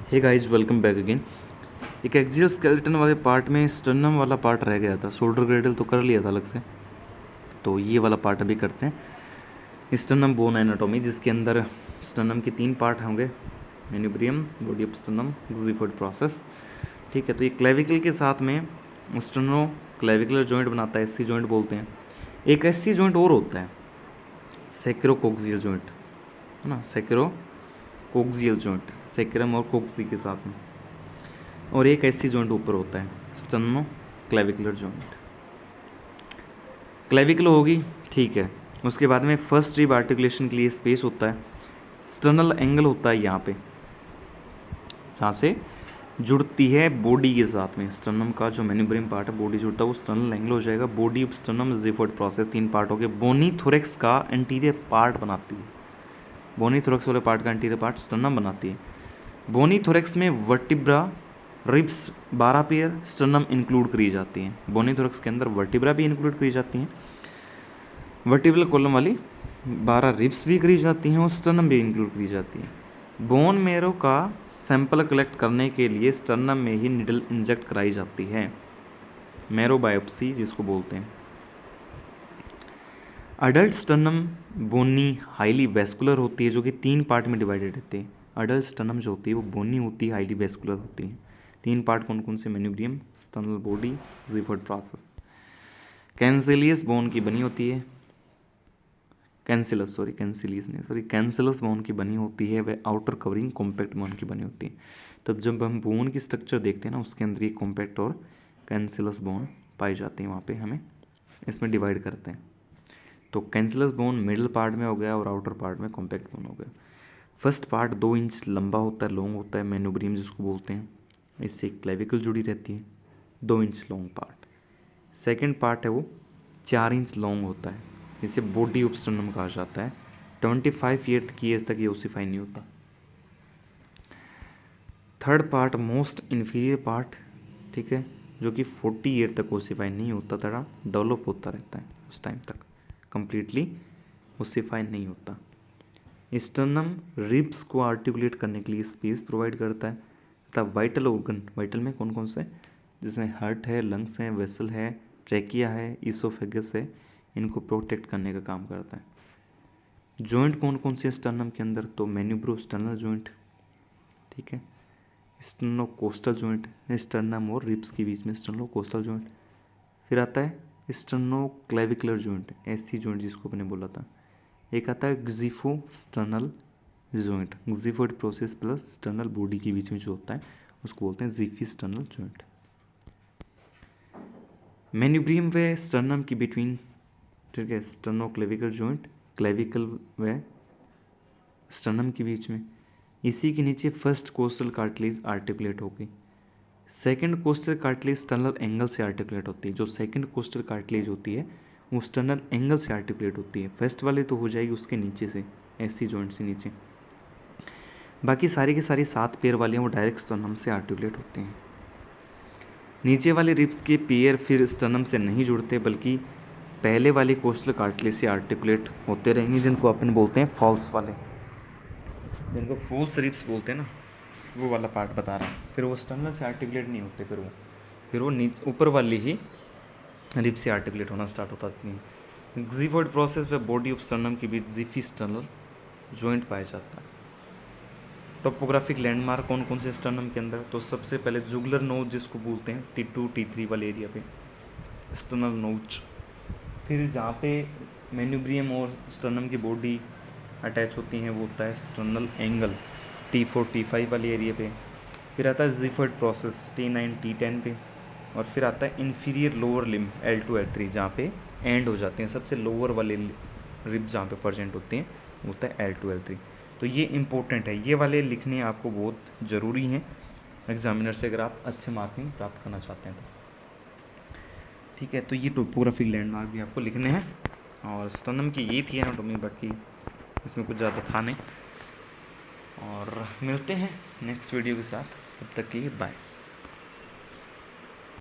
हे guys, welcome back again. एक axial skeleton वाले part में स्टर्नम वाला पार्ट रह गया था। शोल्डर ग्रेडल तो कर लिया था अलग से, तो ये वाला पार्ट अभी करते हैं। स्टर्नम बोन एनाटॉमी, जिसके अंदर स्टर्नम के 3 पार्ट होंगे, manubrium, body of sternum, xiphoid process. ठीक है, तो ये क्लेविकल के साथ में स्टर्नो क्लेविकुलर जॉइंट बनाता है, एससी जॉइंट बोलते हैं। एक एससी जॉइंट और होता है, सेक्रोकोक्सियल जॉइंट, है ना, सेक्रोकोक्सियल जॉइंट, सेक्रम और कोक्सी के साथ में। और एक ऐसी जॉइंट ऊपर होता है, स्टर्नो क्लेविकुलर जॉइंट। क्लेविकुलर होगी, ठीक है। उसके बाद में फर्स्ट रिब आर्टिकुलेशन के लिए स्पेस होता है। स्टर्नल एंगल होता है यहाँ पे, जहाँ से जुड़ती है बॉडी के साथ में। स्टर्नम का जो मेन्यूब्रियम पार्ट है, बॉडी जुड़ता है, वो स्टर्नल एंगल हो जाएगा। Body of sternum xiphoid process 3 part हो गए। बोनी थोरेक्स का एंटीरियर पार्ट बनाती है। बोनी थोरेक्स वाले पार्ट का एंटीरियर पार्ट स्टर्नम बनाती है। बोनी थोरेक्स में vertebra, ribs 12 pair sternum include करी जाती हैं। बोनी थोरेक्स के अंदर वर्टिब्रा भी इंक्लूड करी जाती हैं, वर्टिब्रल कॉलम वाली 12 रिब्स भी करी जाती हैं और स्टर्नम भी इंक्लूड करी जाती है। बोन मेरो का सैंपल कलेक्ट करने के लिए स्टर्नम में ही निडल इंजेक्ट कराई जाती है, मेरो बायोप्सी जिसको बोलते हैं। अडल्ट स्टर्नम बोनी हाईली वेस्कुलर होती है, जो कि 3 पार्ट में डिवाइडेड रहते हैं। अडल्ट स्टर्नम जो होती है वो बोनी होती है, हाईली वेस्कुलर होती है। 3 पार्ट कौन कौन से? Manubrium, sternal body, ज़िफोइड process. कैंसिलियस bone की बनी होती है, कैंसिलस बोन की बनी होती है। वह आउटर कवरिंग कॉम्पैक्ट बोन की बनी होती है। तब जब हम बोन की स्ट्रक्चर देखते हैं ना, उसके अंदर ये कॉम्पैक्ट और कैंसिलस बोन पाई जाती है। वहाँ पे हमें इसमें डिवाइड करते हैं। तो कैंसिलस बोन मिडिल पार्ट में हो गया और आउटर पार्ट में कॉम्पैक्ट बोन हो गया। फर्स्ट पार्ट 2 इंच लंबा होता है, लॉन्ग होता है, मेन्यूब्रियम जिसको बोलते हैं। इससे क्लेविकल जुड़ी रहती है, 2 inch long part. Second part है वो 4 इंच लॉन्ग होता है, इसे बॉडी ऑफ स्टर्नम कहा जाता है। 25 ईयर की एज तक ये ओसिफाई नहीं होता। Third part most inferior part, ठीक है, जो कि 40 ईयर तक ओसिफाई नहीं होता, थोड़ा डेवलप होता रहता है उस टाइम तक, कंप्लीटली ओसिफाई नहीं होता। स्टर्नम रिब्स को आर्टिकुलेट करने के लिए स्पेस प्रोवाइड करता है तथा वाइटल ऑर्गन, वाइटल में कौन कौन से, जिसमें हार्ट है, लंग्स हैं, वेसल है, ट्रैकिया है, ईसोफेगस है, इनको प्रोटेक्ट करने का काम करता है। जॉइंट कौन कौन से स्टर्नम के अंदर? तो मेन्यूब्रो स्टर्नल जॉइंट, ठीक है, स्टर्नोकोस्टल जॉइंट, स्टर्नम और रिब्स के बीच में स्टर्नोकोस्टल जॉइंट। फिर आता है स्टर्नोक्लेविकुलर जॉइंट, एससी जॉइंट जिसको अपने बोला था। एक आता है xipho sternal joint, xiphoid process plus sternal body के बीच में जो होता है उसको बोलते हैं ज़िफी स्टर्नल जॉइंट। मेन्यूब्रियम व स्टर्नम की बिटवीन, ठीक है, स्टर्नोक्लेविकल जॉइंट, क्लेविकल व स्टर्नम के बीच में। इसी के नीचे फर्स्ट कोस्टल कार्टिलेज आर्टिकुलेट होगी। Second costal cartilage sternal angle से आर्टिकुलेट होती है। जो सेकंड कोस्टल कार्टिलेज होती है वो स्टर्नल एंगल से आर्टिकुलेट होती है। फर्स्ट वाले तो हो जाएगी उसके नीचे से, एससी जॉइंट से नीचे। बाकी सारी की सारी 7 पेयर वाली हैं वो डायरेक्ट स्टर्नम से आर्टिकुलेट होते हैं। नीचे वाले रिब्स के पेयर फिर स्टर्नम से नहीं जुड़ते, बल्कि पहले वाले कोस्टल कार्टिलेज से आर्टिकुलेट होते रहेंगे, जिनको अपन बोलते हैं फॉल्स वाले, जिनको फॉल्स रिब्स बोलते हैं ना, वो वाला पार्ट बता रहा हूँ। फिर वो स्टर्नल से आर्टिकुलेट नहीं होते, फिर वो नीचे ऊपर वाली ही रिब से आर्टिकुलेट होना स्टार्ट होता है। ज़िफोइड प्रोसेस व बॉडी ऑफ स्टर्नम के बीच ज़िफी स्टर्नल जॉइंट पाया जाता है। टोपोग्राफिक लैंडमार्क कौन कौन से स्टर्नम के अंदर? तो सबसे पहले जुगलर नोच जिसको बोलते हैं, T2 T3 वाले एरिया पे स्टर्नल नोच। फिर जहाँ पे मेन्यूब्रियम और स्टर्नम की बॉडी अटैच होती हैं वो होता है स्टर्नल एंगल, T4 T5 वाले एरिया पे। फिर आता है ज़िफोइड प्रोसेस T9 T10 पे। और फिर आता है inferior lower limb L2 L3, जहाँ पे एंड हो जाते हैं, सबसे लोअर वाले रिब जहाँ पे प्रेजेंट होते हैं वो होता है L2 L3। तो ये इंपॉर्टेंट है, ये वाले लिखने आपको बहुत ज़रूरी हैं एग्जामिनर से, अगर आप अच्छे मार्किंग प्राप्त करना चाहते हैं तो। ठीक है, तो ये टोपोग्राफिक लैंडमार्क भी आपको लिखने हैं। और स्टर्नम की ये थी एनाटॉमी, बाकी इसमें कुछ ज़्यादा था नहीं। और मिलते हैं नेक्स्ट वीडियो के साथ, तब तक के लिए बाय।